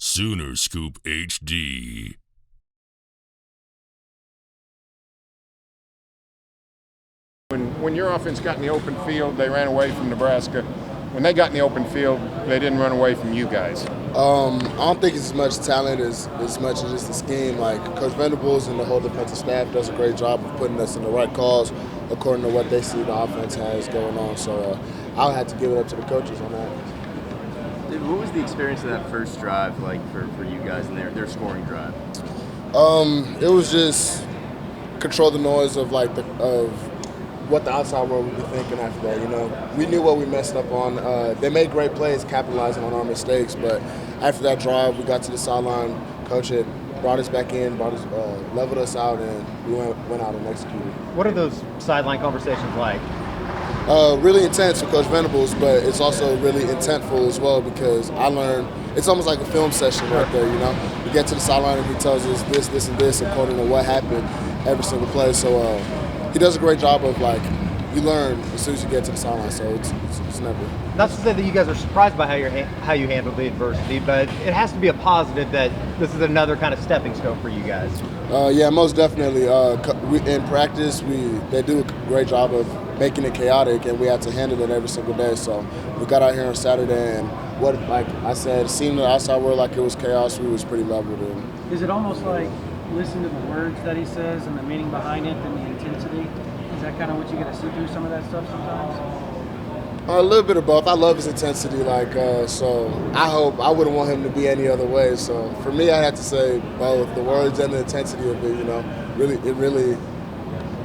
Sooner Scoop HD. When your offense got in the open field, they ran away from Nebraska. When they got in the open field, they didn't run away from you guys. I don't think it's as much talent as much as just the scheme. Like Coach Venables and the whole defensive staff does a great job of putting us in the right calls according to what they see the offense has going on. So I'll have to give it up to the coaches on that. Dude, what was the experience of that first drive like for you guys and their scoring drive? It was just control the noise of of what the outside world would be thinking after that. You know, we knew what we messed up on. They made great plays capitalizing on our mistakes, but after that drive, we got to the sideline. Coach had brought us back in, leveled us out, and we went out and executed. What are those sideline conversations like? Really intense with Coach Venables, but it's also really intentful as well because I learned it's almost like a film session right there. You know, we get to the sideline and he tells us this, this, and this according to what happened every single play. So he does a great job of you learn as soon as you get to the sideline. So it's never. Not to say that you guys are surprised by how you handled the adversity, but it has to be a positive that this is another kind of stepping stone for you guys. Yeah, most definitely. In practice, they do a great job of making it chaotic, and we have to handle it every single day. So we got out here on Saturday, and like I said, seeing the outside world like it was chaos, we was pretty leveled in. Is it almost like listen to the words that he says and the meaning behind it and the intensity? Is that kind of what you get to see through some of that stuff sometimes? A little bit of both. I love his intensity, so I wouldn't want him to be any other way. So for me, I have to say both the words and the intensity of it. You know, really,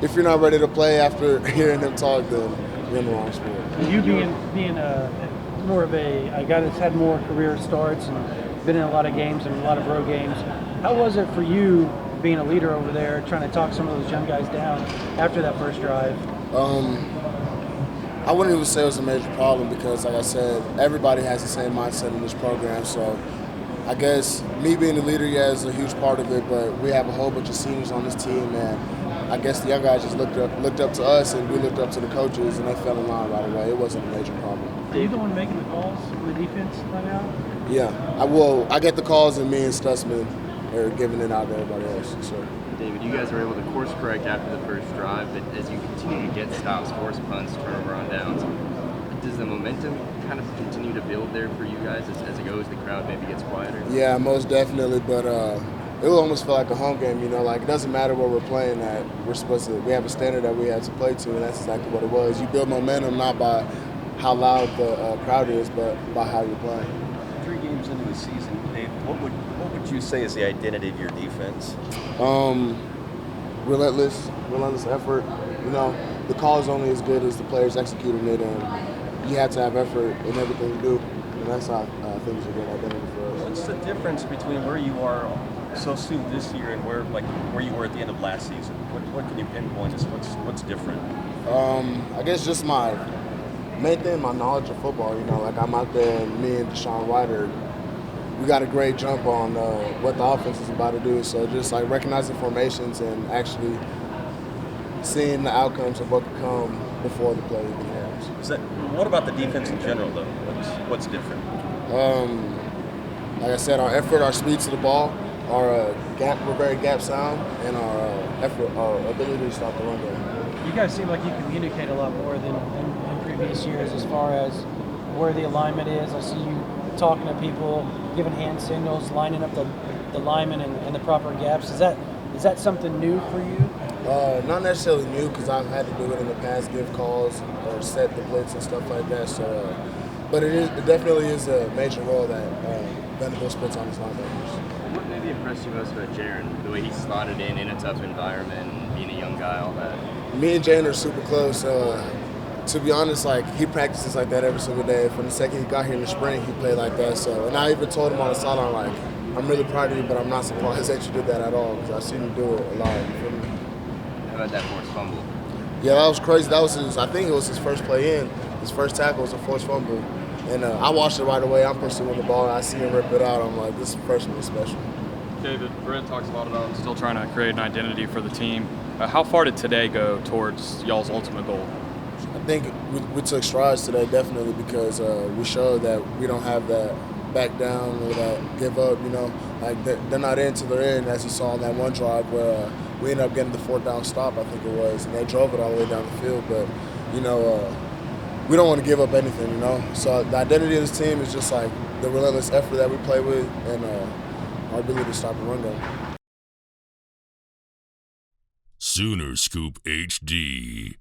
if you're not ready to play after hearing him talk, then you're in the wrong sport. You being more of a guy that's had more career starts and been in a lot of games and a lot of road games, how was it for you being a leader over there, trying to talk some of those young guys down after that first drive? I wouldn't even say it was a major problem because, like I said, everybody has the same mindset in this program. So I guess me being the leader, yeah, is a huge part of it, but we have a whole bunch of seniors on this team, and I guess the young guys just looked up to us, and we looked up to the coaches, and they fell in line right away. It wasn't a major problem. Are you the one making the calls for the defense right now? Yeah, I get the calls, and me and Stutzman are giving it out to everybody else. So. David, you guys were able to course correct after the first drive, but as you continue to get stops, force punts, turnover on downs, does the momentum kind of continue to build there for you guys as it goes, the crowd maybe gets quieter? Yeah, most definitely, but it will almost feel like a home game, you know, like it doesn't matter where we're playing at, we have a standard that we have to play to, and that's exactly what it was. You build momentum not by how loud the crowd is, but by how you're playing. 3 games into the season, Dave, what would you say is the identity of your defense? Relentless effort. You know, the call is only as good as the players executing it, and you have to have effort in everything you do, and that's how I think it's a good identity for us. What's the difference between where you are so soon this year and where you were at the end of last season? What can you pinpoint as what's different? I guess just my main thing, my knowledge of football. You know, like I'm out there, and me and Deshaun White we got a great jump on what the offense is about to do. So just like recognizing formations and actually seeing the outcomes of what could come before the play even happens. What about the defense in general, though? What's different? Like I said, our effort, our speed to the ball, we're very gap sound, and our ability to stop the run game. You guys seem like you communicate a lot more than in previous years as far as where the alignment is. I see you talking to people, giving hand signals, lining up the linemen and the proper gaps. Is that something new for you? Not necessarily new because I've had to do it in the past, give calls or set the blitz and stuff like that. So, but it definitely is a major role that Venables puts on his linebackers. What maybe impressed you most about Jaron, the way he slotted in a tough environment, and being a young guy, all that? Me and Jaron are super close. To be honest, like he practices like that every single day. From the second he got here in the spring, he played like that. So, and I even told him on the sideline, like, I'm really proud of you, but I'm not surprised that you did that at all because I've seen him do it a lot. You feel me? How about that forced fumble? Yeah, that was crazy. That was I think it was his first play in. His first tackle was a forced fumble, and I watched it right away. I'm pursuing the ball. I see him rip it out. I'm like, this freshman is special. David, Brent talks a lot about still trying to create an identity for the team. How far did today go towards y'all's ultimate goal? I think we took strides today, definitely, because we showed that we don't have that back down or that give up. You know, like they're not in till they're in, as you saw on that one drive where we ended up getting the 4th down stop, I think it was, and they drove it all the way down the field. But you know, we don't want to give up anything. You know, so the identity of this team is just like the relentless effort that we play with and our ability to stop the run game. Sooner Scoop HD.